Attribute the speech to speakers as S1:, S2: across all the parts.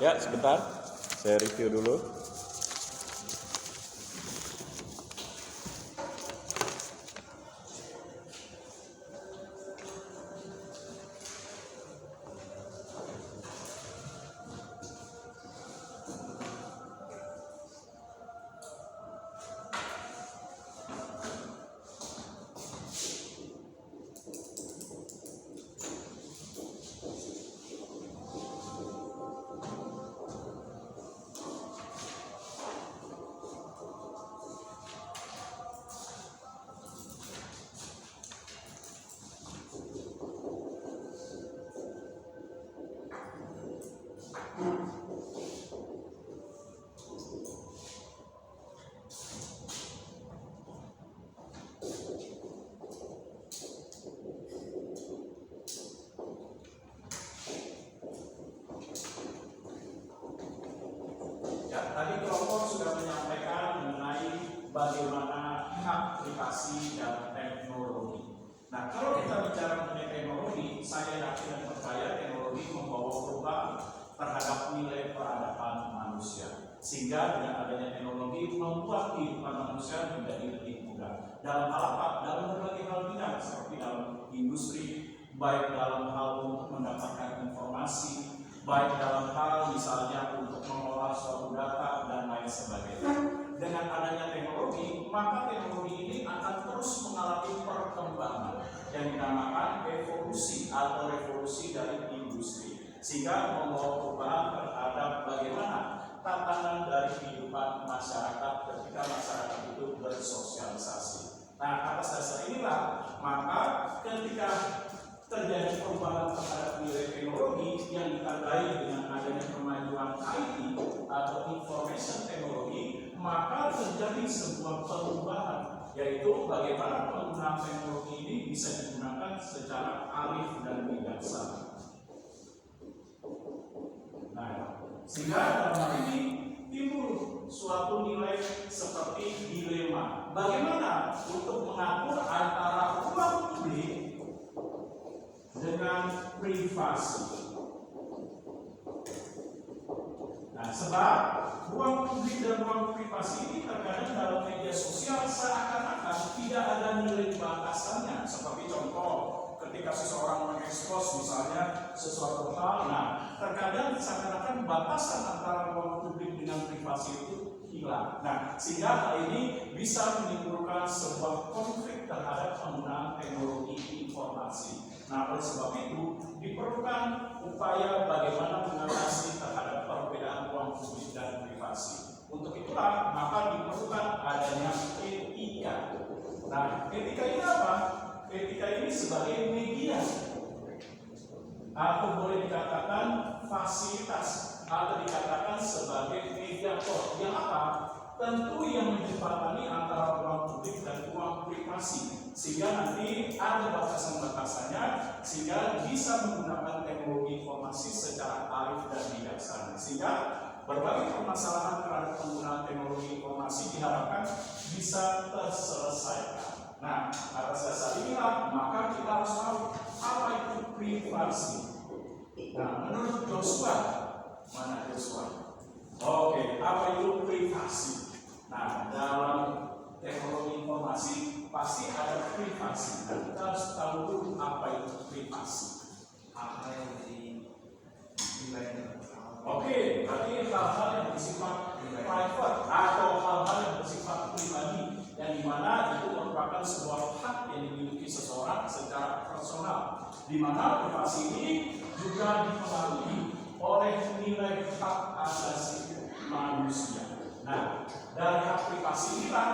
S1: Ya, sebentar. Saya review dulu.
S2: Tadi kelompok sudah menyampaikan mengenai bagaimana hak privasi dan teknologi. Nah, kalau kita bicara mengenai teknologi, saya yakin dan percaya teknologi membawa perubahan terhadap nilai peradaban manusia. Sehingga dengan adanya teknologi membuat kehidupan manusia menjadi lebih mudah. Dalam hal apa? Dalam berbagai hal bidang, seperti dalam industri, baik dalam hal untuk mendapatkan informasi, baik dalam hal misalnya untuk mengolah suatu data dan lain sebagainya. Dengan adanya teknologi, maka teknologi ini akan terus mengalami perkembangan yang dinamakan evolusi atau revolusi dari industri, sehingga membawa perubahan terhadap bagaimana tatanan dari kehidupan masyarakat ketika masyarakat itu bersosialisasi. Nah, atas dasar inilah maka ketika terjadi perubahan terhadap nilai teknologi yang ditandai dengan adanya kemajuan IT atau information teknologi, maka terjadi sebuah perubahan, yaitu bagaimana penggunaan teknologi ini bisa digunakan secara arif dan bijaksana. Nah, sehingga dalam hal ini timbul suatu nilai seperti dilema. Bagaimana untuk mengatur antara ruang publik dengan privasi. Nah, sebab ruang publik dan ruang privasi ini terkadang dalam media sosial seakan-akan tidak ada nilai batasannya. Seperti contoh, ketika seseorang mengekspos misalnya sesuatu hal, nah terkadang seakan-akan batasan antara ruang publik dengan privasi itu hilang. Nah, sehingga hal ini bisa menimbulkan sebuah konflik terhadap penggunaan teknologi informasi. Nah, oleh sebab itu diperlukan upaya bagaimana mengatasi terhadap perbedaan ruang publik dan privasi. Untuk itulah maka diperlukan adanya etika. Nah, etika ini apa? Etika ini sebagai media, atau boleh dikatakan fasilitas, atau dikatakan sebagai mediator. Yang apa? Tentu yang menjembatani antara ruang publik dan ruang privasi, sehingga nanti ada batasan-batasannya, sehingga bisa menggunakan teknologi informasi secara arif dan bijaksana, sehingga berbagai permasalahan terhadap penggunaan teknologi informasi diharapkan bisa terselesaikan. Nah, atas dasar inilah maka kita harus tahu apa itu privasi. Nah, menurut Joshua, mana Joshua? Oke, apa itu privasi? Nah, dalam teknologi informasi pasti ada privasi. Nah, kita harus tahu dulu apa itu privasi.
S3: Apa yang dinilai?
S2: Oke, berarti hal-hal yang bersifat private atau hal-hal yang bersifat pribadi, yang dimana itu merupakan sebuah hak yang dimiliki seseorang secara personal, di mana privasi ini juga dipengaruhi oleh nilai hak asasi manusia. Nah, dari hak privasi inilah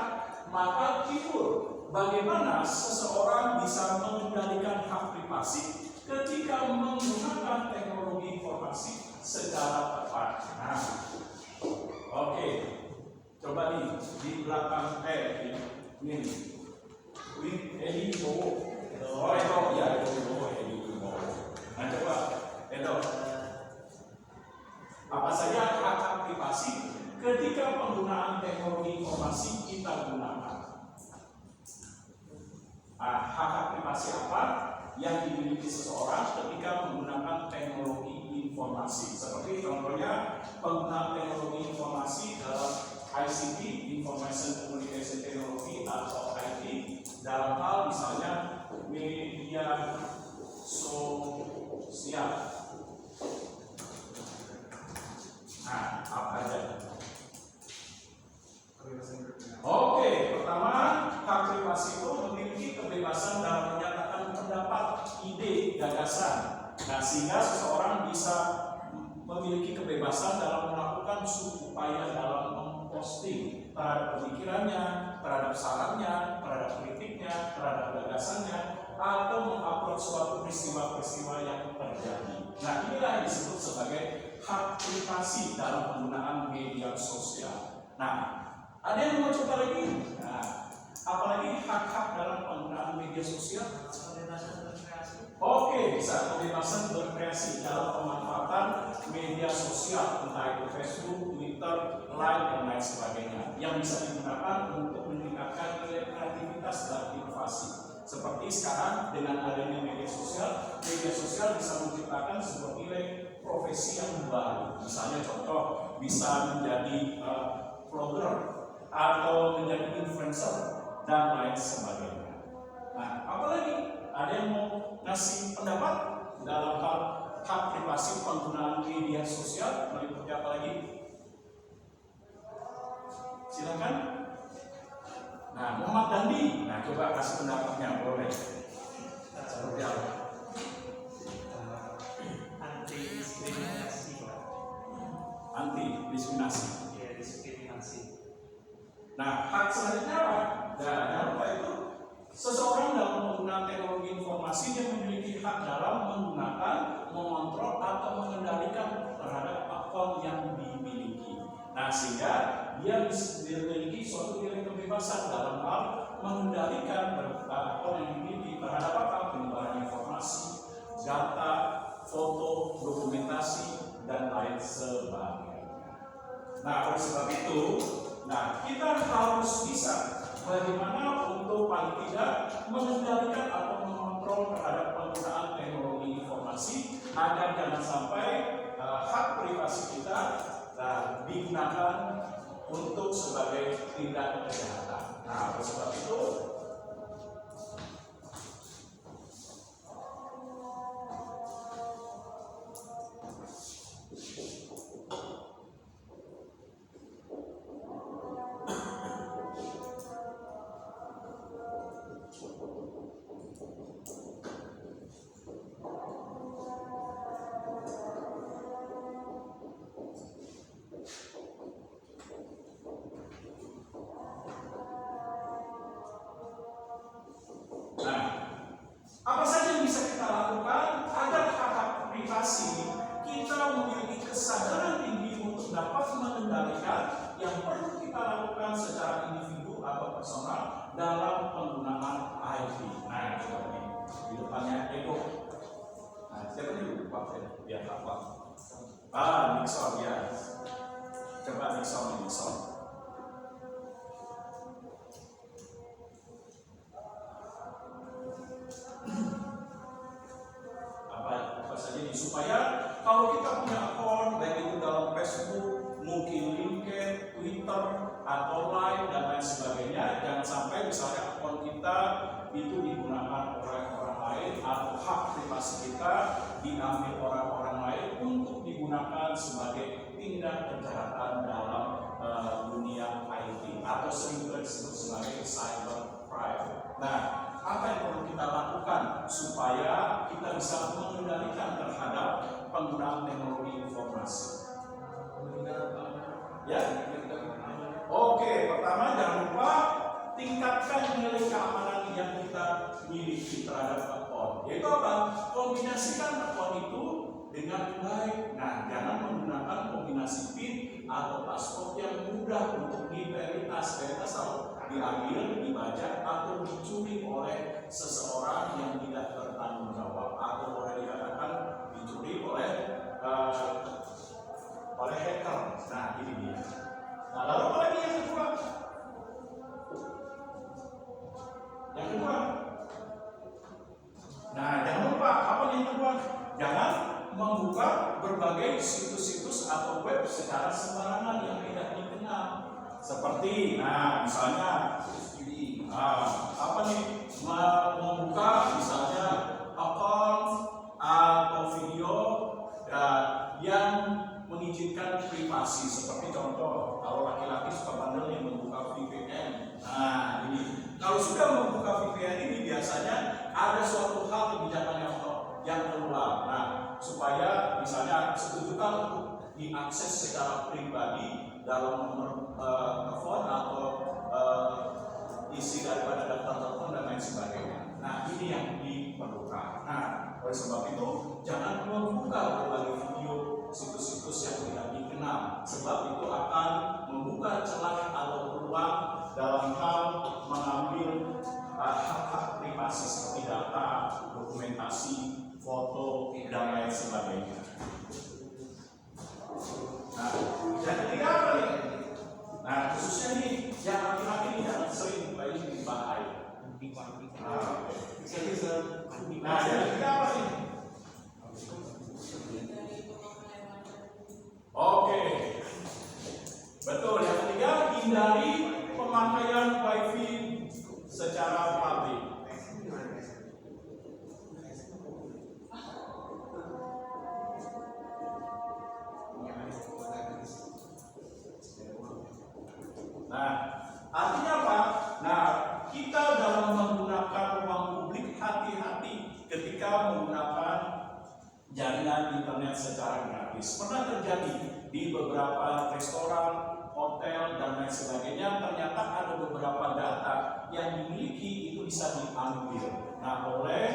S2: maka timbul bagaimana seseorang bisa mengendalikan hak privasi ketika menggunakan teknologi informasi secara tepat. Nah, oke, coba nih di belakang ini Edi Bowo. Oh, itu ya Edi Bowo. Nah, coba Edo, apa saja hak privasi ketika penggunaan teknologi informasi kita gunakan? Hak privasi apa yang dimiliki seseorang ketika menggunakan teknologi informasi? Seperti contohnya penggunaan teknologi informasi dalam ICT, Information Communication Technology atau IT, dalam hal misalnya media sosial. Nah, apa aja? Oke, pertama, hak privasi itu memiliki kebebasan dalam menyatakan pendapat, ide, gagasan. Nah, sehingga seseorang bisa memiliki kebebasan dalam melakukan suatu upaya dalam memposting terhadap pemikirannya, terhadap sarannya, terhadap kritiknya, terhadap gagasannya, atau mengupload suatu peristiwa-peristiwa yang terjadi. Nah, inilah yang disebut sebagai hak privasi dalam penggunaan media sosial. Nah, ada yang mau coba lagi? Nah, apalagi hak-hak dalam penggunaan media sosial? Oke, bisa kebebasan berkreasi dalam pemanfaatan media sosial, entah itu Facebook, Twitter, Line, dan lain sebagainya, yang bisa digunakan untuk meningkatkan nilai kreativitas dan inovasi. Seperti sekarang dengan adanya media sosial bisa menciptakan sebuah nilai profesi yang baru. Misalnya contoh, bisa menjadi vlogger atau menjadi influencer dan lain sebagainya. Nah, apalagi ada yang mau ngasih pendapat dalam hal hak privasi penggunaan media sosial? Meliputi apa lagi? Silakan. Nah, Muhammad Dandi, nah coba kasih pendapatnya, boleh. Seperti apa?
S3: Anti diskriminasi.
S2: Anti diskriminasi.
S3: Ya, diskriminasi.
S2: Nah, hak selanjutnya apa? Nah, jangan lupa itu seseorang dalam penggunaan teknologi informasi yang memiliki hak dalam menggunakan, mengontrol atau mengendalikan terhadap akun yang dimiliki. Nah, sehingga dia memiliki suatu nilai kebebasan dalam hal mengendalikan akun yang dimiliki terhadap apa? Penyebaran informasi, data, foto, dokumentasi, dan lain sebagainya. Nah, oleh sebab itu, kita harus bisa bagaimana untuk paling tidak mengendalikan atau mengontrol terhadap penggunaan teknologi informasi agar jangan sampai hak privasi kita digunakan untuk sebagai tindak kejahatan. Nah, oleh sebab itu apa saja yang bisa kita lakukan agar hak privasi kita memiliki kesadaran tinggi untuk dapat mengendalikan yang perlu kita lakukan secara individu atau personal dalam penggunaan IT. Nah, coba nih di depannya Ego. Nah, siapa nih lupa ya? Biar apa? Nixon ya. Coba Nixon. Apa saja ini supaya kalau kita punya akun baik itu dalam Facebook, mungkin LinkedIn, Twitter, atau Line dan lain sebagainya, jangan sampai misalnya akun kita itu digunakan oleh orang lain atau hak privasi kita diambil orang-orang lain untuk digunakan sebagai tindak kejahatan dalam dunia IT atau sering disebut sebagai cybercrime. Nah, apa yang perlu kita lakukan supaya kita bisa mengendalikan terhadap penggunaan teknologi informasi? Ya. Oke, pertama jangan lupa tingkatkan nilai keamanan yang kita miliki terhadap akun. Yaitu apa? Kombinasikan akun itu dengan baik. Nah, jangan menggunakan kombinasi PIN atau password yang mudah untuk diveritas. Veritas tahu diambil, dibajak atau dicuri oleh seseorang yang tidak bertanggung jawab atau boleh dikatakan dicuri oleh hacker. Nah, ini dia. Nah, lalu apa lagi yang kedua? Nah, jangan lupa apa yang kedua? Jangan membuka berbagai situs-situs atau web secara Seperti, nah misalnya apa nih, membuka misalnya akun atau video yang mengizinkan privasi. Seperti contoh, kalau laki-laki suka bandel yang membuka VPN. Nah ini, kalau sudah membuka VPN ini biasanya ada suatu hal kebijakan yang keluar. Nah, supaya misalnya setujukah untuk diakses secara pribadi dalam nomor telepon atau isi daripada daftar telepon dan lain sebagainya. Nah, ini yang diperlukan. Nah, oleh sebab itu jangan membuka berbagai video situs-situs yang tidak dikenal, sebab itu akan membuka celah atau peluang dalam hal mengambil hak-hak privasi seperti data, dokumentasi, foto, dan lain sebagainya. Nah, yang ketiga apa nih? Nah, khususnya nih yang laki-laki ini yang sering buka ini di bahaya. Nah, yang ketiga apa nih? Oke, betul. Yang ketiga, hindari pemakaian wifi secara publik. Nah, artinya apa? Nah, kita dalam menggunakan ruang publik hati-hati ketika menggunakan jaringan internet secara gratis. Pernah terjadi di beberapa restoran, hotel, dan lain sebagainya, ternyata ada beberapa data yang dimiliki itu bisa diambil. Nah, oleh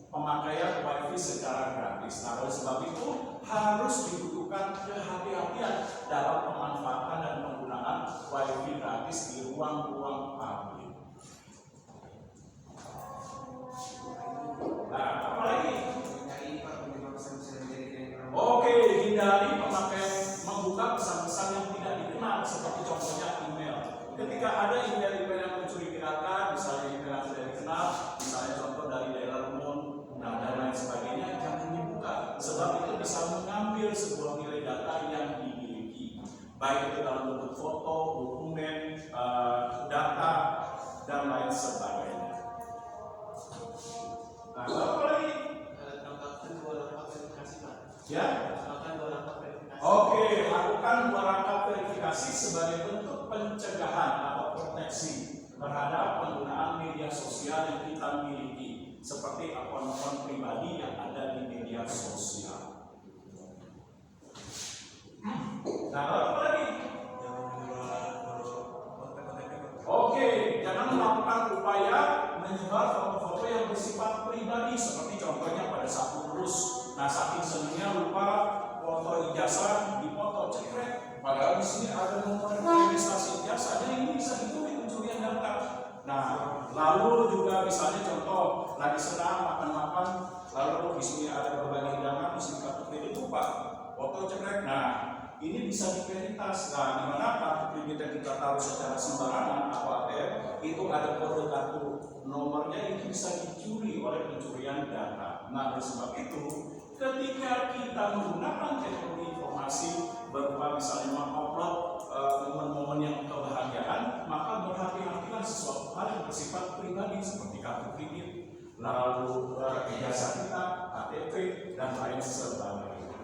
S2: pemakaian wifi secara gratis. Nah, oleh sebab itu harus dibutuhkan kehati-hatian dalam pemanfaatan dan penggunaan wifi gratis di ruang-ruang publik. Nah, apa lagi? Oke, hindari pemakaian membuka pesan-pesan yang tidak dikenal, seperti contohnya email. Ketika ada email-email yang mencurigakan, misalnya email yang tidak dikenal, misalnya contoh dari daerah umum, dan lain sebagainya, jangan dibuka, sebab itu bisa mengambil sebuah nilai data yang dimiliki, baik itu dalam bentuk foto, dokumen, data, dan lain sebagainya. Nah, apa lagi? Ya? Oke, lakukan 2 langkah verifikasi sebagai bentuk pencegahan atau proteksi terhadap penggunaan media sosial yang kita miliki, seperti akun-akun pribadi yang ada di media sosial. Nah, apa lagi? Oke, jangan melakukan upaya menyebar foto-foto yang bersifat pribadi, seperti contohnya pada saat lulus. Nah, saking senangnya lupa foto ijazah dipoto cekrek, padahal di sini ada nomor registrasi ijazah, jadi ini bisa ditulis pencurian data. Nah, lalu juga misalnya contoh lagi senang makan-makan, lalu di sini ada berbagai hidangan, di sini kartu kredit lupa foto cekrek. Nah, ini bisa diveritas. Nah, di mana kartu kredit kita taruh secara sembarangan atau ATM itu ada kode kartu nomornya, itu bisa dicuri oleh pencurian data. Nah, oleh sebab itu ketika kita menggunakan teknologi informasi berupa misalnya mengupload momen-momen yang kebahagiaan, maka berhati-hatilah sesuatu hal yang bersifat pribadi seperti kartu kredit, lalu ijazah kita, KTP, dan lain sebagainya.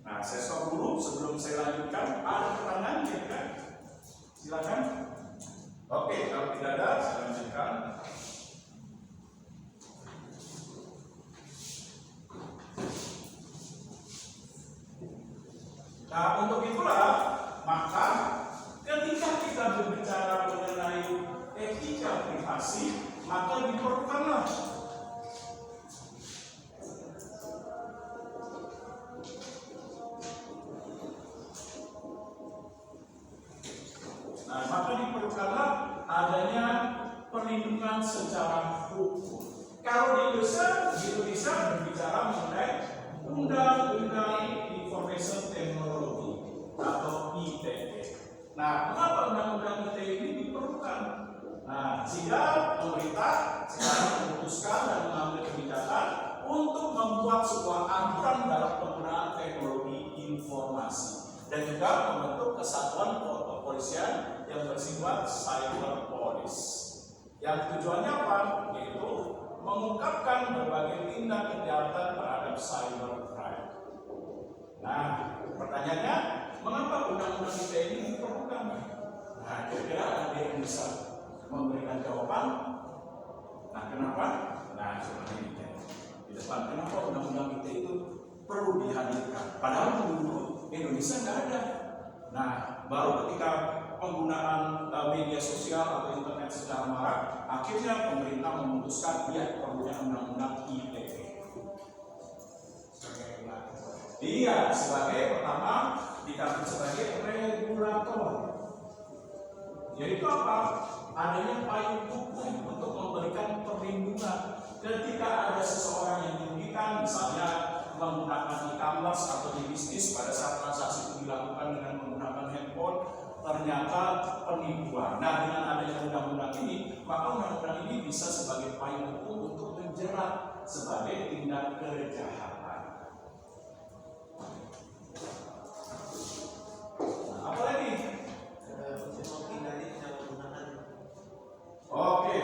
S2: Nah, saya stop dulu sebelum saya lanjutkan. Ada pertanyaan kan? Silakan. Oke, kalau tidak ada, saya lanjutkan. Nah, untuk itulah maka ketika kita berbicara mengenai etika privasi, maka diperlukanlah adanya perlindungan secara hukum. Kalau di Indonesia berbicara mengenai Undang-Undang Information Technology atau ITE. Nah, kenapa Undang-Undang ITE ini diperlukan? Nah, sehingga pemerintah sekarang memutuskan dan mengambil kebijakan untuk membuat sebuah aturan dalam penggunaan teknologi informasi. dan juga membentuk kesatuan kepolisian yang bersifat cyber police. Yang tujuannya apa? Yaitu mengungkapkan berbagai tindak kejahatan terhadap cybercrime. Nah, pertanyaannya, mengapa undang-undang ITE ini diperlukan? Nah, kira-kira ada yang bisa memberikan jawaban? Nah, kenapa? Nah, seperti ini di depan. Kenapa undang-undang ITE itu perlu dihadirkan? Padahal dulu Indonesia nggak ada. Nah, baru ketika penggunaan media sosial atau internet secara marak, akhirnya pemerintah memutuskan dia perlunya undang-undang ITE. Iya, sebagai pertama dikatakan sebagai regulator. Jadi itu apa? Adanya payung hukum untuk memberikan perlindungan ketika ada seseorang yang dirugikan, misalnya menggunakan e-commerce atau di bisnis pada saat transaksi itu dilakukan dengan menggunakan handphone, ternyata penipuan. Nah, dengan adanya undang-undang ini, maka undang-undang ini bisa sebagai payung hukum untuk menjerat sebagai tindak kejahatan. Nah, apa lagi? Oke.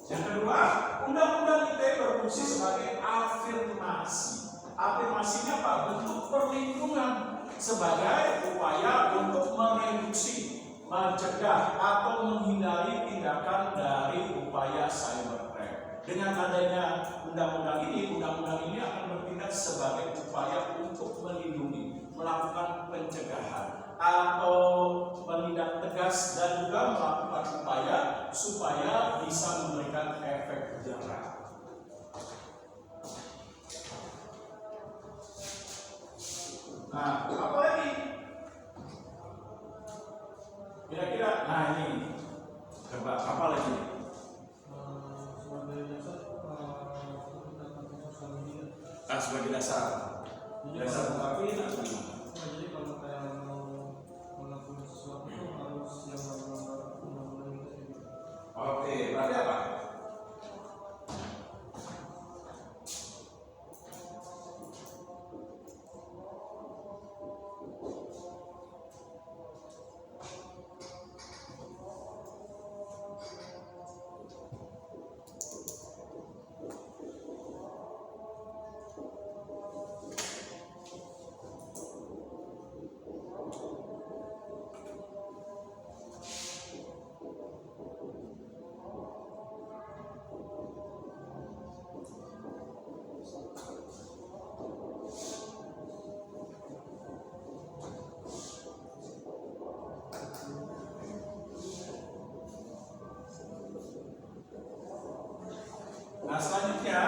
S2: Yang kedua, undang-undang ITE berfungsi sebagai afirmasi. Afirmasinya apa? Bentuk perlindungan sebagai upaya untuk mereduksi, mencegah atau menghindari tindakan dari upaya cybercrime. Dengan adanya undang-undang ini akan bertindak sebagai upaya untuk melindungi, melakukan pencegahan atau menindak tegas dan juga melakukan upaya supaya bisa memberikan efek jerah. Nah, apa lagi? Kira-kira, nah ini, coba apa lagi? Sebagai dasar mengakui atau gimana?
S4: Jadi kalau kayak mau melakukan sesuatu itu harus yang melanggar undang-undang itu.
S2: Oke, berarti apa? Nah, selanjutnya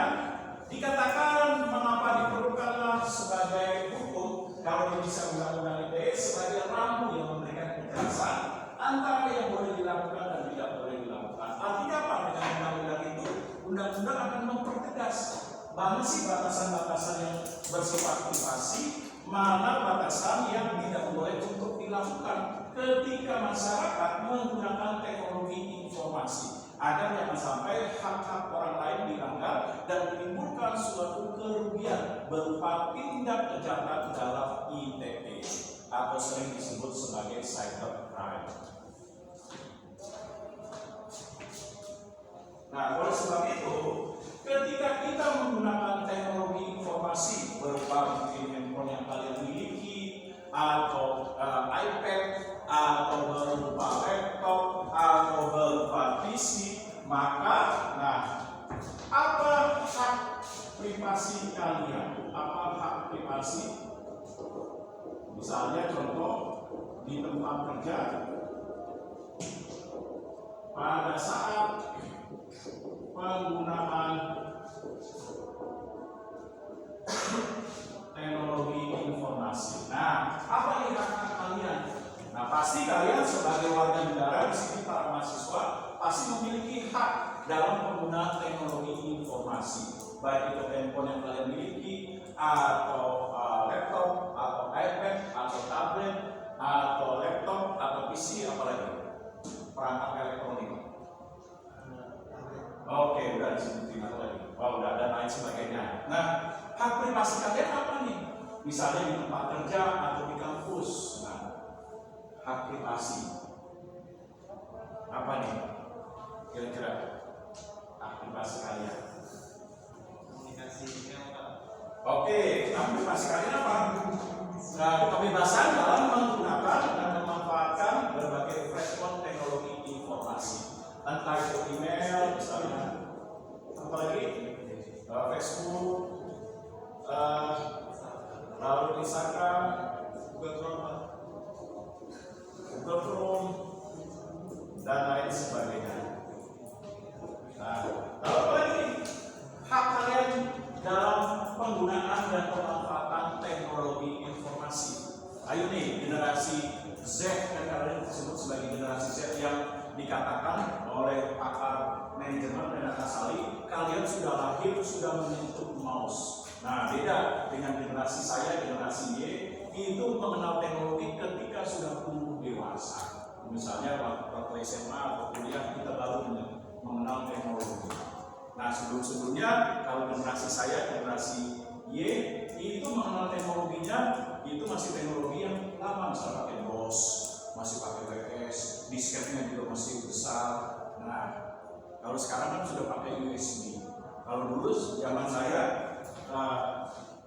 S2: dikatakan mengapa diperlukanlah sebagai hukum kalau bisa undang-undang ITE sebagai rambu yang memberikan kejelasan antara yang boleh dilakukan dan tidak boleh dilakukan. Artinya apa dengan undang-undang itu? Undang-undang akan mempertegas mana sih batasan-batasan yang bersifat privasi, mana batasan yang tidak boleh untuk dilakukan ketika masyarakat menggunakan teknologi informasi. Agar jangan sampai hak-hak orang lain dilanggar dan menimbulkan suatu kerugian berupa tindak kejahatan dalam ITE atau sering disebut sebagai cybercrime. Nah, oleh sebab itu, ketika kita menggunakan teknologi informasi berupa mungkin handphone yang kalian miliki atau iPad atau berupa laptop atau berupa PC, maka apa hak privasi kalian? Apa hak privasi? Misalnya contoh di tempat kerja, pada saat penggunaan teknologi informasi. Nah, apa ini hak kalian? Nah, pasti kalian sebagai warga negara di sini para mahasiswa pasti memiliki hak dalam penggunaan teknologi informasi, baik itu handphone yang kalian miliki, atau laptop, atau iPad, atau tablet, atau laptop, atau PC, apalagi perangkat elektronik. Oke, udah disebutin apa lagi? dan lain sebagainya. Nah, hak privasi kalian apa nih? Misalnya di tempat kerja atau di kampus. Nah, hak privasi apa nih? Kira-kira hak privasi kalian?
S3: Komunikasi email, Pak.
S2: Oke, hak privasi kalian apa? Nah, kebebasan dalam menggunakan dan memanfaatkan berbagai platform teknologi informasi. Entah itu email, misalnya, apalagi Facebook, lalu Instagram, Google Chrome, dan lain sebagainya. Nah, lalu apa lagi? Hak kalian dalam penggunaan dan pemanfaatan teknologi informasi. Ayo nih, generasi Z yang kalian disebut sebagai generasi Z yang dikatakan oleh pakar manajemen Renata Sali, kalian sudah lahir sudah menyentuh mouse. Nah, beda dengan generasi saya, generasi Y, itu mengenal teknologi ketika sudah tumbuh dewasa. Misalnya waktu SMA atau kuliah kita baru mengenal teknologi. Nah, sebelumnya kalau generasi saya, generasi Y, itu mengenal teknologinya itu masih teknologi yang lama, misalnya pakai DOS, masih pakai WS, disketnya juga masih besar. Nah, kalau sekarang kan sudah pakai USB. Kalau dulu zaman saya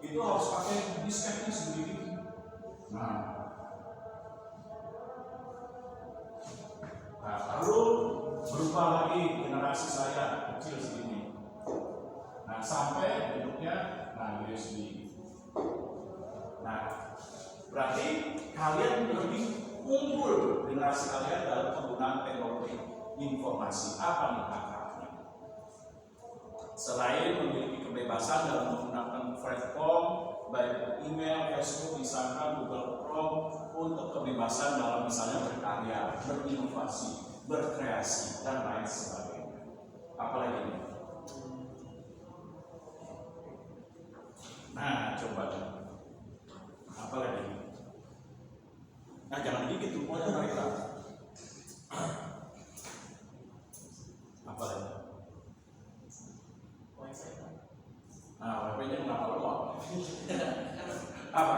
S2: itu harus pakai disketnya sendiri. Nah, lalu berubah lagi generasi saya kecil segini. Nah, sampai bentuknya USB. Nah, berarti kalian lebih unggul generasi kalian dalam penggunaan teknologi informasi. Apa nih haknya? Selain memiliki kebebasan dalam menggunakan platform baik email, Facebook, Instagram, Google Chrome untuk kebebasan dalam misalnya berkarya, berinovasi, berkreasi, dan lain sebagainya. Apalagi nih? Nah, coba apa lagi? Nah, jangan gigit semuanya mereka. Apa lagi? Nah, WP-nya kenapa lemot? Apa?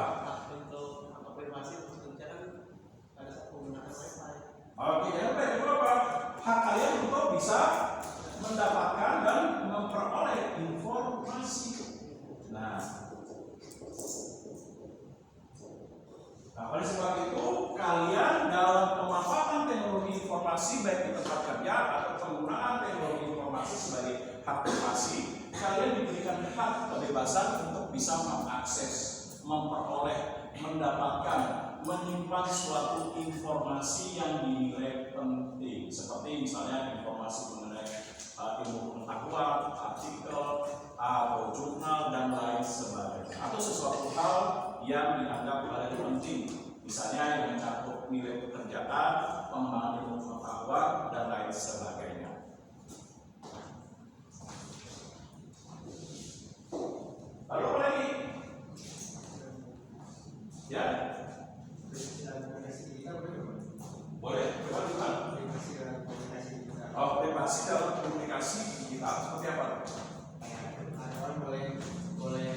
S3: Untuk konfirmasi tentunya kan pada saat penggunaan Wi-Fi.
S2: Oke, yang itu apa? Hak kalian untuk bisa mendapatkan dan memperoleh informasi. Nah, oleh sebab itu kalian dalam pemanfaatan teknologi informasi baik di tempat kerja atau penggunaan teknologi informasi sebagai hak privasi, kalian diberikan hak kebebasan untuk bisa mengakses, memperoleh, mendapatkan, menyimpan suatu informasi yang dinilai penting, seperti misalnya informasi mengenai ilmu pengetahuan, artikel, atau jurnal dan lain sebagainya, atau sesuatu hal yang dianggap paling penting, misalnya yang mencakup nilai pekerjaan, pengembangan ilmu pengetahuan dan lain sebagainya. Lalu apa lagi? Ya? Boleh, coba gimana? Oh, privasi dalam komunikasi digital seperti apa?
S4: Orang boleh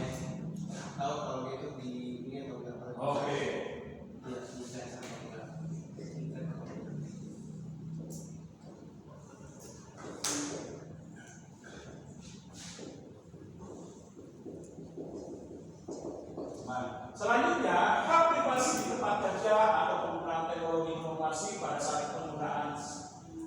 S4: tahu kalau dia itu di ini atau enggak.
S2: Oke. Nah, selanjutnya hak privasi di tempat kerja atau penggunaan teknologi informasi pada saat penggunaan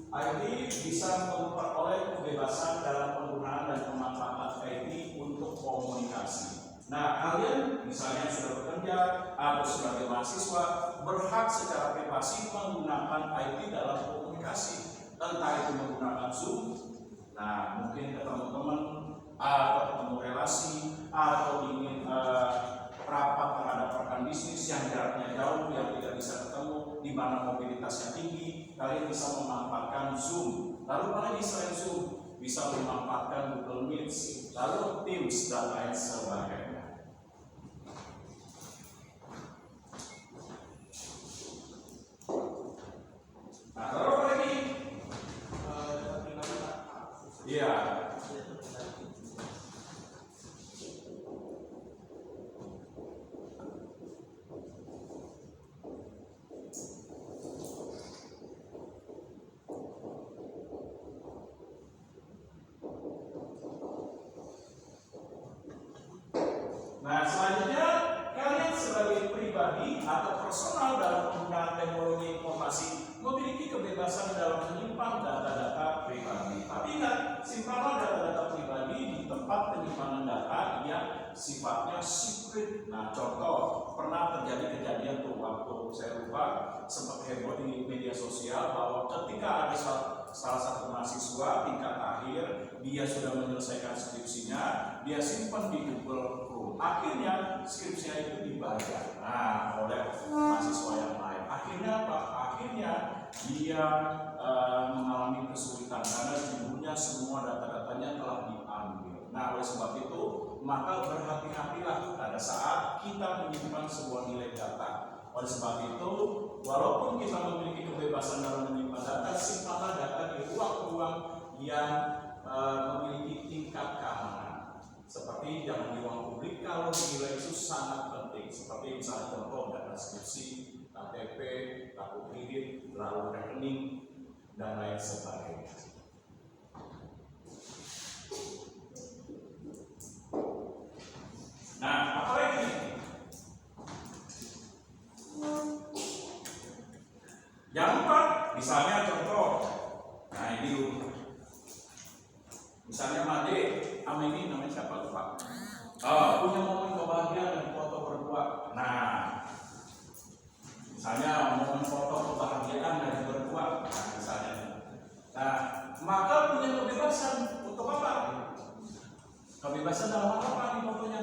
S2: IT bisa memperoleh kebebasan dalam penggunaan dan pemanfaatan IT untuk komunikasi. Nah, kalian misalnya sudah bekerja atau sebagai mahasiswa berhak secara privasi menggunakan IT dalam komunikasi, entah itu menggunakan Zoom. Nah, mungkin ketemu teman atau ketemu relasi atau ingin rapat terhadap rekan bisnis yang jaraknya jauh yang tidak bisa ketemu, di mana mobilitasnya tinggi, kalian bisa memanfaatkan Zoom. Lalu apa lagi selain Zoom? Bisa memanfaatkan Google Meet, lalu Teams dan lain sebagainya. Nah, lalu apa lagi? Iya. Nah, selanjutnya kalian sebagai pribadi atau personal dalam penggunaan teknologi informasi memiliki kebebasan dalam menyimpan data-data pribadi. Tapi ingat, simpanlah data-data pribadi di tempat penyimpanan data yang sifatnya secret. Nah, contoh, pernah terjadi kejadian tuh waktu saya lupa sempat heboh di media sosial bahwa ketika ada salah satu mahasiswa tingkat akhir, dia sudah menyelesaikan skripsinya, dia simpan di Google Chrome. Akhirnya skripsinya itu dibaca oleh mahasiswa yang lain. Akhirnya apa? Akhirnya dia mengalami kesulitan karena judulnya semua data-datanya telah diambil. Nah, oleh sebab itu maka berhati-hatilah pada saat kita menyimpan sebuah nilai data. Oleh sebab itu, walaupun kita memiliki kebebasan dalam menyimpan data, simpanlah data di ruang-ruang yang memiliki tingkat keamanan. Seperti jangan di ruang publik kalau nilai itu sangat penting. Seperti misalnya contoh data skripsi, KTP, kartu kredit, lalu rekening, dan lain sebagainya. Nah, apa lagi? Yang keempat, misalnya contoh, nah ini dulu. Misalnya Made, sama ini namanya siapa lupa? Punya momen kebahagiaan dan foto berdua. Nah, misalnya momen foto kebahagiaan dan berdua. Nah, misalnya. Nah, maka punya kebebasan untuk apa? Kebebasan dalam apa nih fotonya?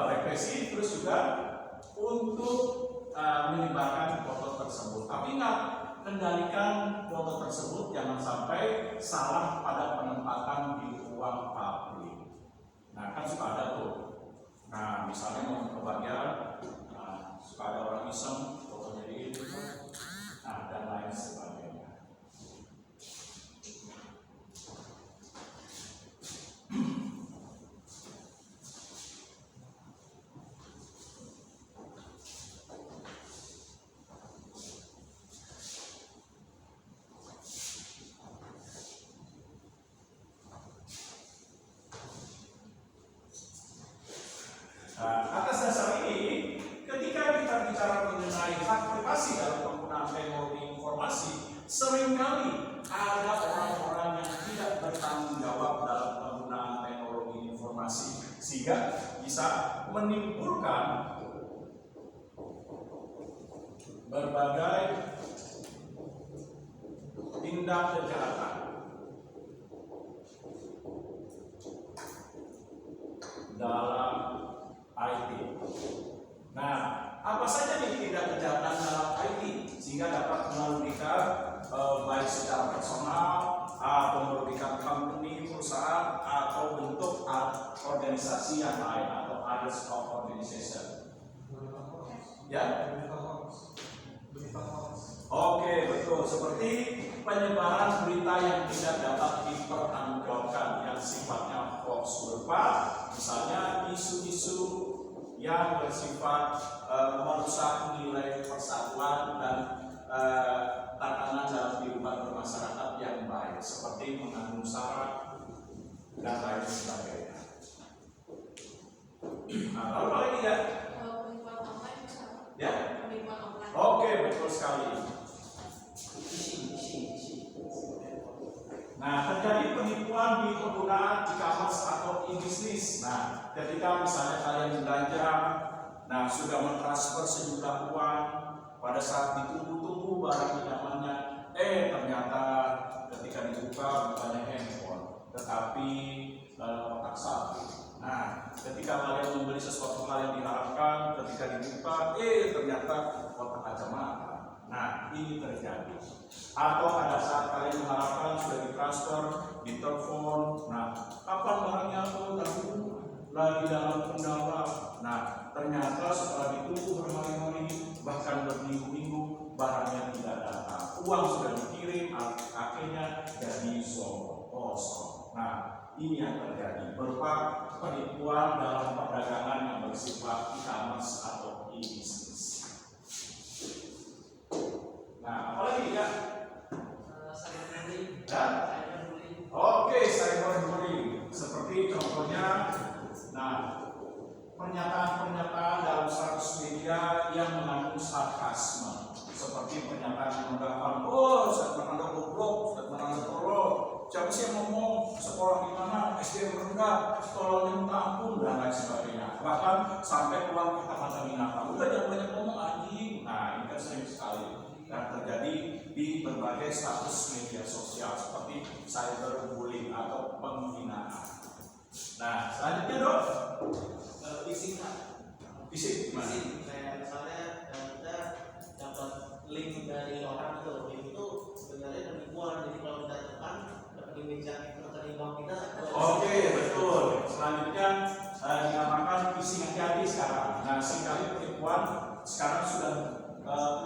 S2: Privasi, terus juga untuk menyebarkan foto tersebut. Tapi ingat, kendalikan foto tersebut jangan sampai salah pada penempatan di ruang publik. Nah, kan suka ada tuh. Nah, misalnya mau kebahagiaan, suka ada orang iseng fotonya di itu, dan lain sebagainya. Atas dasar ini, ketika kita bicara mengenai hak privasi dalam penggunaan teknologi informasi, seringkali ada orang-orang yang tidak bertanggung jawab dalam penggunaan teknologi informasi, sehingga bisa menimbulkan berbagai tindak kejahatan dalam IT. Nah, apa saja nih tindak kejahatan dalam IT sehingga dapat merugikan baik secara personal atau merugikan company, perusahaan atau bentuk organisasi yang lain atau others of organization. Ya? Oke, betul. Seperti penyebaran berita yang tidak dapat dipertanggungjawabkan yang sifatnya hoax, berupa misalnya isu-isu yang bersifat merusak nilai persatuan dan tatanan dalam kehidupan bermasyarakat yang baik, seperti mengandung sara dan lain sebagainya. Nah, lalu apa lagi ya?
S5: Penipuan online misalnya.
S2: Ya?
S5: Penipuan online.
S2: Oke, betul sekali. Nah, terjadi penipuan di penggunaan e-commerce atau e-bisnis. Nah, ketika misalnya kalian belanja, nah sudah mentransfer sejumlah uang, pada saat ditunggu-tunggu barang idamannya, ternyata ketika dibuka bukannya handphone, tetapi kotak sapi. Nah, ketika kalian membeli sesuatu hal yang diharapkan, ketika dibuka, ternyata kotak kacamata. Nah, ini terjadi. Atau pada saat kalian mengharapkan sudah ditransfer, ditelepon, nah, kapan barangnya tuh lagi dalam kendala. Nah, ternyata setelah ditunggu berhari-hari, bahkan berminggu-minggu, barangnya tidak datang. Uang sudah dikirim, akhirnya jadi kosong. Nah, ini yang terjadi berupa penipuan dalam perdagangan yang bersifat e-commerce atau e-business. Nah, apalagi ya?
S3: Cyberbullying.
S2: Ya? Oke, cyberbullying. Seperti contohnya, nah, pernyataan-pernyataan dalam status media yang mengandung sarkasme, seperti pernyataan mengungkapkan, oh, Ustaz Mananda goblok, Ustaz Mananda tolol, siapa sih yang ngomong sekolah di mana, SDM rendah, sekolahnya minta ampun, dan lain sebagainya. Bahkan sampai keluar kata-kata binatang, udah jangan banyak ngomong anjing. Nah, ini kan sering sekali dan terjadi di berbagai status media sosial seperti cyberbullying atau penghinaan. Nah, selanjutnya dok,
S3: Bising Pak.
S2: fisik gimana?
S3: Bising. Kayak misalnya kita dapat link dari orang itu, link itu sebenarnya penipuan. Jadi kalau kita tekan dapat image rekening bank kita.
S2: Oke, betul. Selanjutnya dinamakan phishing hati-hati sekarang. Nah, seringkali penipuan sekarang sudah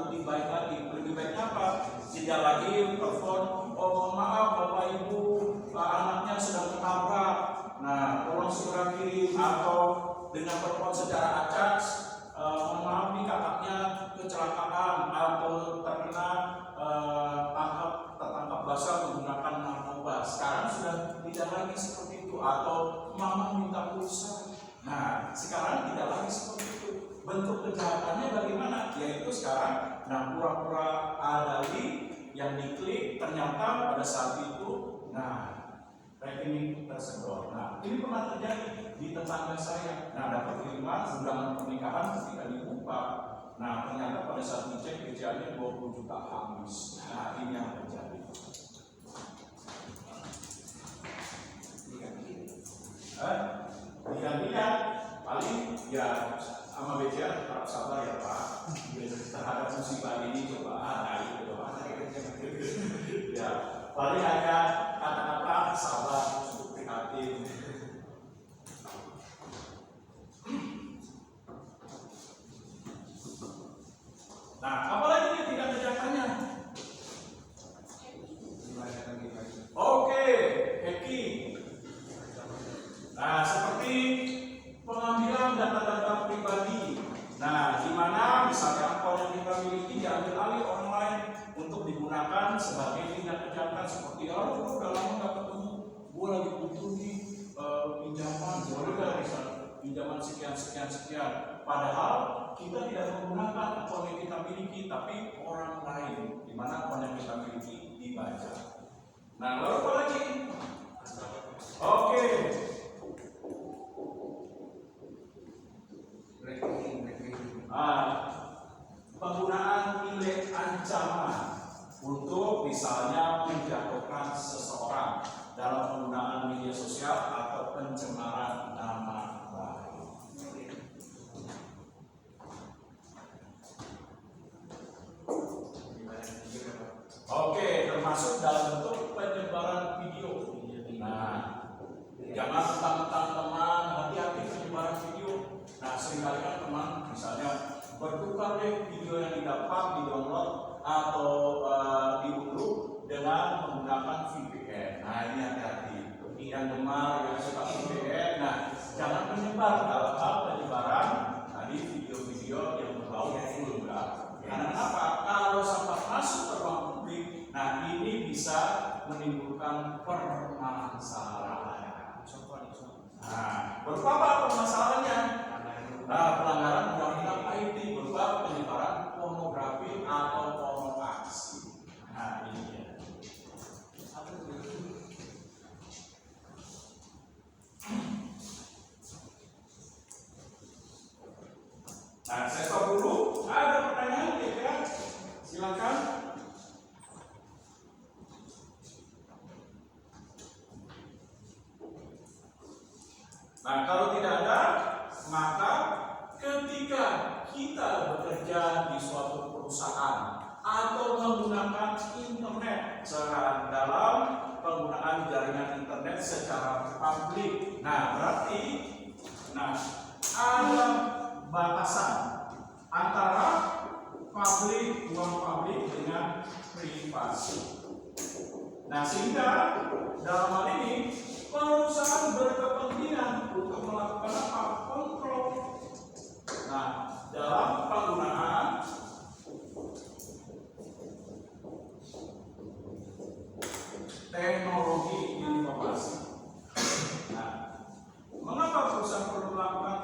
S2: lebih baik lagi. Lebih baiknya apa? Tidak lagi telepon, oh mohon maaf Bapak Ibu, anaknya sedang ketabrak. Nah, tolong segera kirim, atau dengan telepon secara acak, mohon maaf nih kakaknya kecelakaan atau terkena tertangkap basah menggunakan narkoba. Sekarang sudah tidak lagi seperti itu, atau mama minta pulsa. Nah, sekarang tidak lagi seperti itu. Bentuk kejahatannya bagaimana? Yaitu sekarang, nah pura-pura ada link yang diklik, ternyata pada saat itu, nah rekening tersedot. Nah, ini pernah terjadi di tetangga saya. Nah, dapat kiriman undangan pernikahan ketika dibuka. Nah, ternyata pada saat dicek BCA-nya 20 juta habis. Nah, ini yang terjadi. Digantikan paling ya sama BCA tetap sabar ya Pak. Terhadap musibah ini coba itu doang. Ya, paling ada kata-kata sabar untuk prihatin. Nah, apalagi ini tidak kejahatannya? Oke, hacking. Nah, seperti pengambilan data-data pribadi. Nah, di mana misalnya akun yang kita miliki diambil alih orang lain untuk digunakan sebagai tindak kejahatan seperti kalau udah lama nggak ketemu, gue lagi butuh nih pinjaman, boleh nggak bisa pinjaman sekian. Padahal kita tidak menggunakan akun yang kita miliki, tapi orang lain, di mana akun yang kita miliki dibaca. Nah, lalu apa lagi? Oke. Penggunaan nilai ancaman untuk misalnya menjatuhkan seseorang dalam penggunaan media sosial atau pencemaran nama baik. Oke, termasuk dalam bentuk penyebaran video. Nah, jangan mentang-mentang teman, hati-hati penyebaran video. Nah, seringkali kan teman misalnya bertukar deh video yang didapat, di-download atau diunduh dengan menggunakan VPN. Nah, ini hati-hati. Yang gemar, yang suka VPN, nah jangan menyebar dalam hal penyebaran tadi video-video yang berbau vulgar. Karena apa? Kalau sampai masuk ke ruang publik, nah ini bisa menimbulkan permasalahan. Nah, berupa apa permasalahannya? Nah, pelanggaran undang-undang IT berupa penyebaran pornografi atau pornografi. Nah, ini ya. Nah, saya stop dulu. Ada pertanyaan kira-kira? Silakan. Nah, kalau tidak ada, maka ketika kita bekerja di suatu perusahaan atau menggunakan internet dalam penggunaan jaringan internet secara publik, nah berarti ada batasan antara publik, ruang publik dengan privasi. Nah, sehingga dalam hal ini perusahaan berkepentingan untuk melakukan apa? Kontrol. Nah, dalam penggunaan teknologi informasi. Nah, mengapa perusahaan perlu melakukan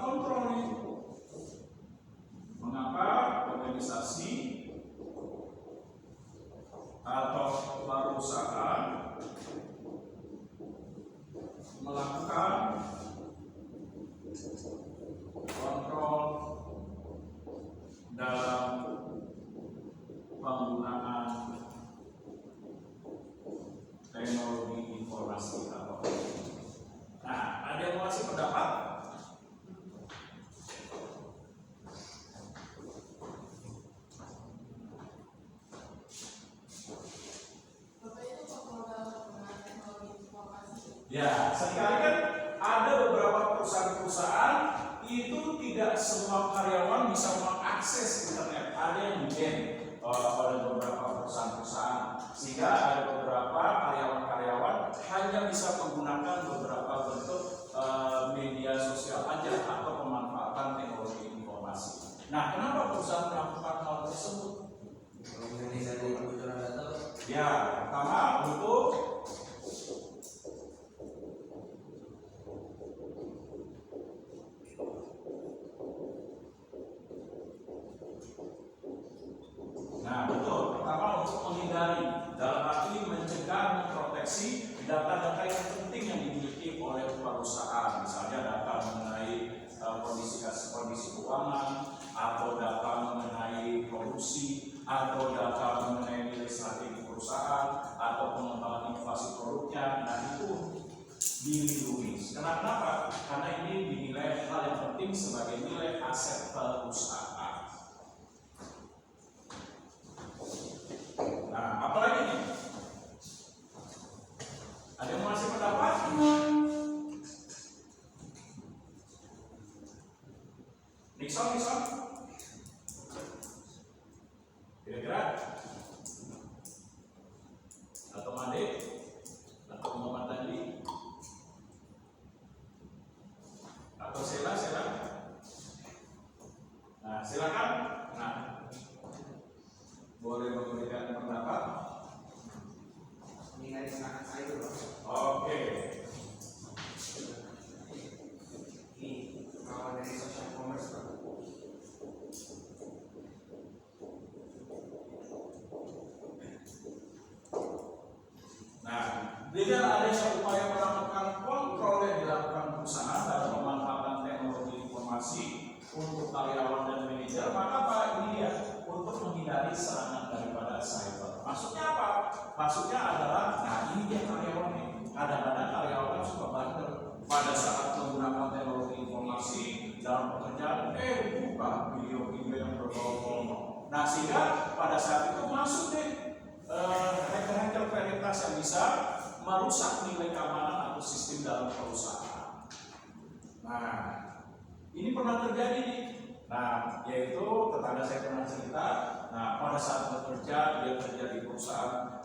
S2: Ya, seringkali kan ada beberapa perusahaan-perusahaan itu tidak semua karyawan bisa mengakses internet. Ada yang mungkin oleh beberapa perusahaan-perusahaan, sehingga ada beberapa karyawan-karyawan hanya bisa menggunakan beberapa bentuk media sosial aja atau pemanfaatan teknologi informasi. Nah, kenapa perusahaan melakukan hal tersebut?
S3: Menghindari kebocoran data.
S2: Ya, pertama untuk pertama untuk menghindari, dalam arti mencegah, memproteksi data-data yang penting yang dimiliki oleh perusahaan, misalnya data mengenai kondisi keuangan, atau data mengenai produksi, atau data mengenai nilai strategi perusahaan, atau pengembangan inovasi produknya. Nah, itu dilindungi. Kenapa? Karena ini dinilai hal yang penting sebagai nilai aset perusahaan. Nah, apalagi nih? Ada yang masih pendapat? Nixon? Kira-kira? Atau Made? Atau Muhammad Dandi? Atau Sela? Nah, silakan. Nah, boleh memberikan pendapat.
S3: Ini dari semangat saya dulu.
S2: Oke.
S3: Ini kalau dari social commerce Pak.
S2: Nah, dengan adanya upaya melakukan kontrol yang dilakukan perusahaan dalam pemanfaatan teknologi informasi untuk karyawan dan manajer, maka Pak, ini dia untuk menghindari serangan daripada cyber. Maksudnya apa? Maksudnya adalah, nah ini dia karyawannya. Kadang-kadang karyawan suka bandel pada saat menggunakan teknologi informasi dalam pekerjaan, buka video-video yang berbau-bau. Nah, sehingga pada saat itu masuk deh hacker-hacker veritas yang bisa merusak nilai keamanan atau sistem dalam perusahaan. Nah, ini pernah terjadi nih. Nah, yaitu tetangga saya pernah cerita. Nah, pada saat bekerja, dia kerja di perusahaan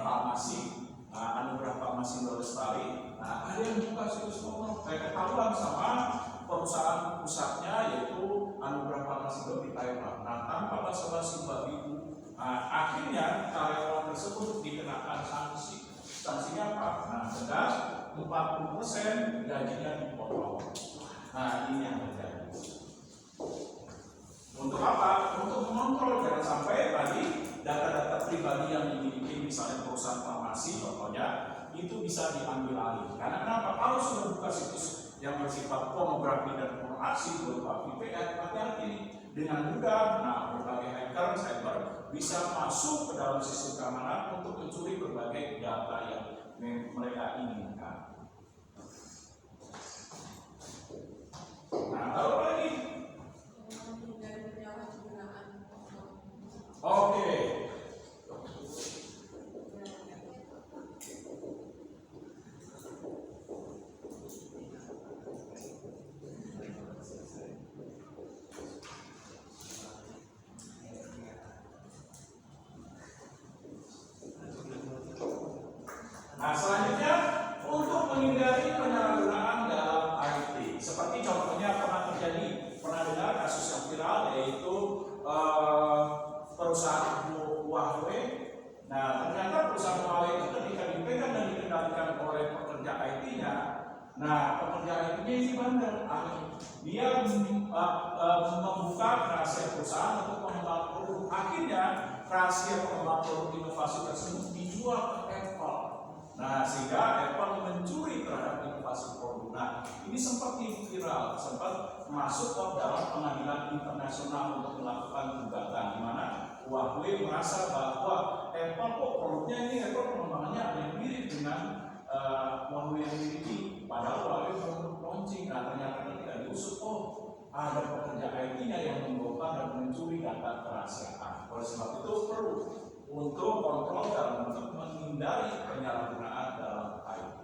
S2: farmasi, Anugerah Farmasi Lestari. Nah, ada yang buka situs porno. Saya ketahuan sama perusahaan pusatnya, yaitu Anugerah Farmasi di Taiwan. Nah, tanpa basa-basi babi, akhirnya karyawan tersebut dikenakan sanksi. Sanksinya apa? Nah, tegas 40% gajinya dipotong. Nah, ini yang terjadi. Untuk apa? Untuk mengontrol jangan sampai tadi data-data pribadi yang dimiliki misalnya perusahaan farmasi contohnya itu bisa diambil alih. Karena kenapa? Kalau sudah buka situs yang bersifat pornografi dan pornografi berupa VPN, hati-hati dengan mudah. Nah, berbagai hacker cyber bisa masuk ke dalam sistem keamanan untuk mencuri berbagai data yang mereka inginkan. Nah, lalu lagi. Oke. Nah, selanjutnya untuk menghindari penyalahgunaan dalam IT, seperti contohnya pernah dengar kasus yang viral yaitu perusahaan Huawei. Nah, ternyata perusahaan Huawei itu ketika dipegang dan dikendalikan oleh pekerja IT-nya, nah pekerja IT-nya ini bandel, dia membuka rahasia perusahaan untuk mengembang produk. Akhirnya rahasia pengembang produk inovasi tersebut dijual ke Apple. Nah, sehingga Apple mencuri terhadap inovasi produk. Nah, ini sempat viral, sempat masuk ke dalam pengadilan internasional untuk melakukan gugatan, di mana Huawei merasa bahwa Apple kok produknya ini Apple pengembangannya ada yang mirip dengan Huawei yang dimiliki, padahal Huawei belum launching. Nah, ternyata ketika diusut, ada pekerja IT-nya yang membongkar dan mencuri data kerahasiaan. Oleh sebab itu perlu untuk kontrol dalam bentuk menghindari penyalahgunaan dalam IT.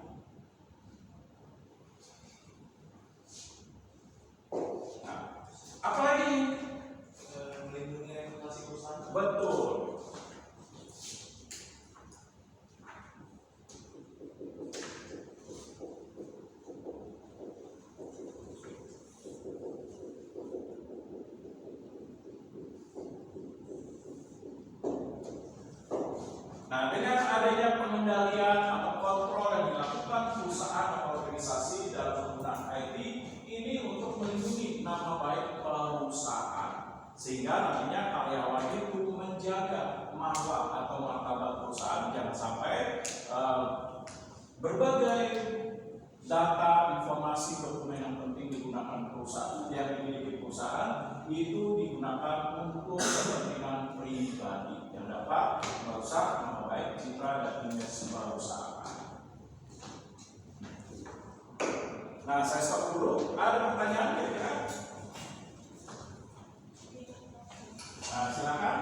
S2: Nah, dengan adanya pengendalian atau kontrol yang dilakukan perusahaan atau organisasi dalam penggunaan IT ini untuk melindungi nama baik perusahaan, sehingga nantinya karyawan itu menjaga marwah atau martabat perusahaan, jangan sampai berbagai data, informasi, dokumen yang penting digunakan perusahaan yang dimiliki perusahaan itu digunakan untuk kepentingan pribadi yang dapat merusak nama baik citra dan image perusahaan. Nah, saya stop dulu. Ada pertanyaan kira-kira? Nah, silakan.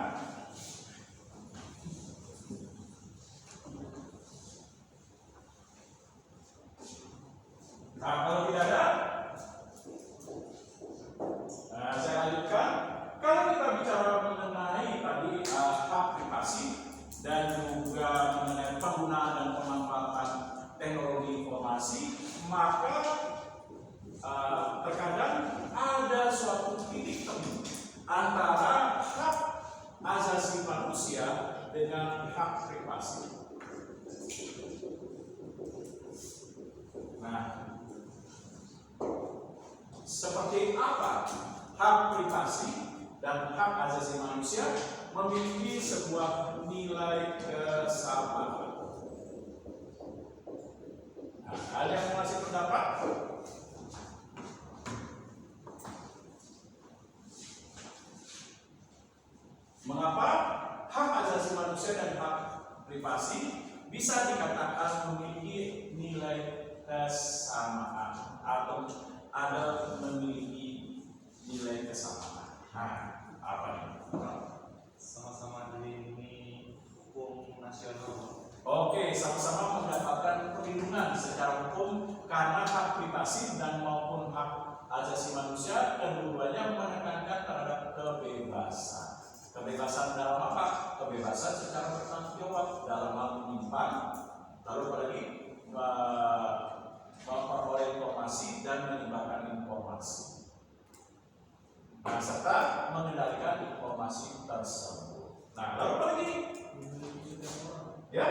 S2: Nah, kalau tidak ada, nah, saya lanjutkan. Kalau kita bicara mengenai tadi hak privasi dan juga mengenai penggunaan dan pemanfaatan teknologi informasi, maka terkadang ada suatu titik temu antara hak asasi manusia dengan hak privasi. Nah, seperti apa hak privasi dan hak asasi manusia memiliki sebuah nilai kesamaan? Nah, ada yang masih pendapat? Mengapa hak asasi manusia dan hak privasi bisa dikatakan memiliki nilai kesamaan atau ada memiliki nilai kesamaan? Nah, apa nih?
S3: Sama-sama dilindungi hukum nasional.
S2: Oke, sama-sama mendapatkan perlindungan secara hukum karena hak privasi dan maupun hak asasi manusia keduanya menekankan terhadap kebebasan. Kebebasan dalam apa? Kebebasan secara bertanggung jawab dalam hal menyimpan, lalu apalagi memperoleh informasi dan menyebarkan informasi. Nah, serta mengendalikan informasi tersebut. Nah, lalu apalagi? Ya?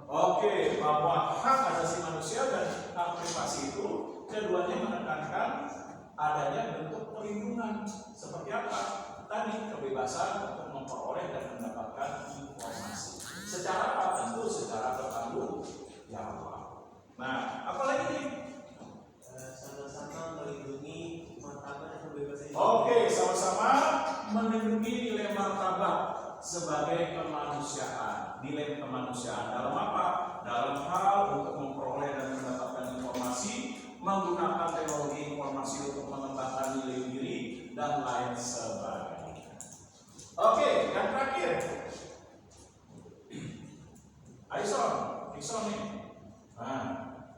S2: Oke, bahwa hak asasi manusia dan hak privasi itu keduanya menekankan adanya bentuk perlindungan. Seperti apa? Tadi kebebasan untuk memperoleh dan mendapatkan informasi. Secara apa? Tentu secara bertanggung jawab. Nah, apalagi nih?
S3: Sama-sama melindungi martabat dan kebebasan.
S2: Oke, sama-sama melindungi nilai martabat sebagai kemanusiaan. Nilai kemanusiaan dalam apa? Dalam hal untuk memperoleh dan mendapatkan informasi, menggunakan teknologi informasi untuk mengembangkan nilai diri dan lain sebagainya. Oke, yang terakhir, Ison nih. Nah,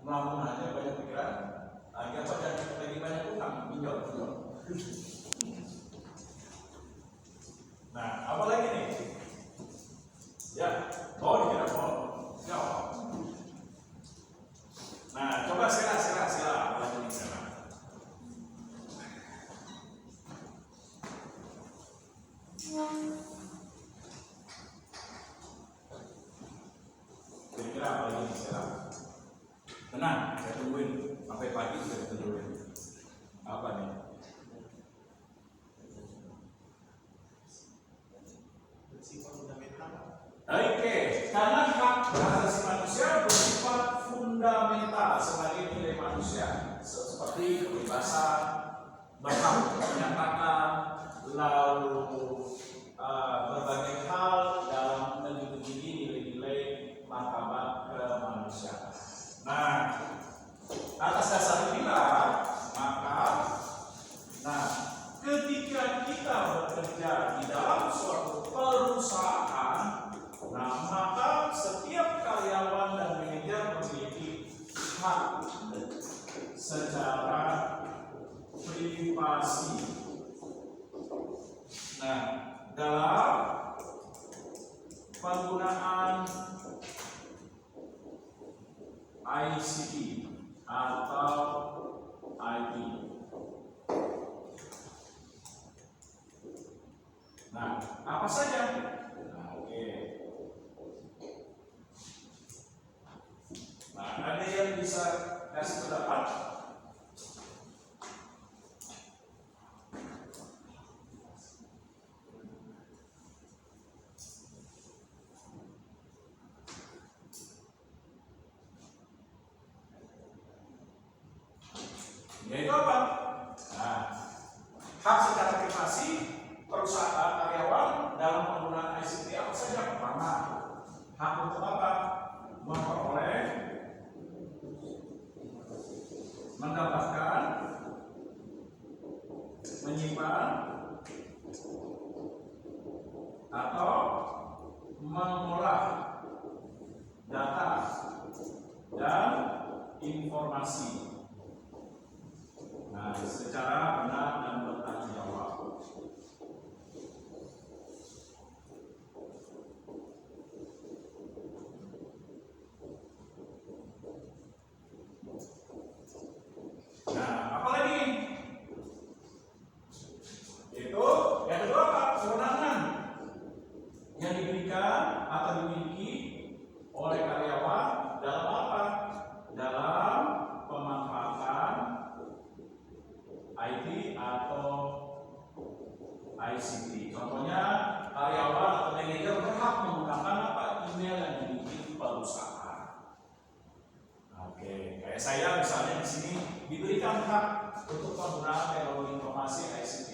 S2: melamun aja banyak pikiran. Lagi apa lagi banyak utang, pinjol. Nah, apa lagi nih? Ya, dikira jawab. Nah, coba sila apa lagi nih sekarang? Kira-kira apa lagi nih sekarang? Tenang, saya tungguin sampai pagi saya tungguin. Apa nih?
S3: Bersifat fundamental.
S2: Oke, karena hak asasi manusia bersifat fundamental sebagai nilai manusia, seperti kebebasan, berhak menyatakan, lalu berbagai hal dalam melindungi nilai-nilai martabat kemanusiaan. Nah, atas dasar inilah ketika kita bekerja di dalam suatu perusahaan, maka setiap karyawan dan manajer memiliki hak secara privasi. Nah, dalam penggunaan ICT atau IT. Nah, apa saja? Nah, oke. Yaitu apa? Nah, hak secara privasi perusahaan karyawan dalam penggunaan ICT apa saja? Pertama, hak untuk apa? Memperoleh, mendapatkan, menyimpan, atau mengolah data dan informasi. Nah, secara benar dan bertanggung jawab. Nah, apa lagi? Itu yang kedua apa? Kewenangan yang diberikan atau dimiliki oleh karyawan dalam apa? Dalam pemanfaatan IT atau ICT. Contohnya karyawan atau manajer berhak menggunakan apa? Email yang dimiliki perusahaan. Oke, kayak saya misalnya di sini diberikan hak untuk penggunaan teknologi informasi ICT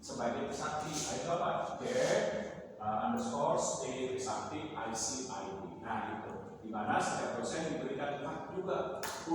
S2: sebagai Trisakti. Itu apa? _stay Trisakti ICID. Nah itu, di mana setiap dosen diberikan hak juga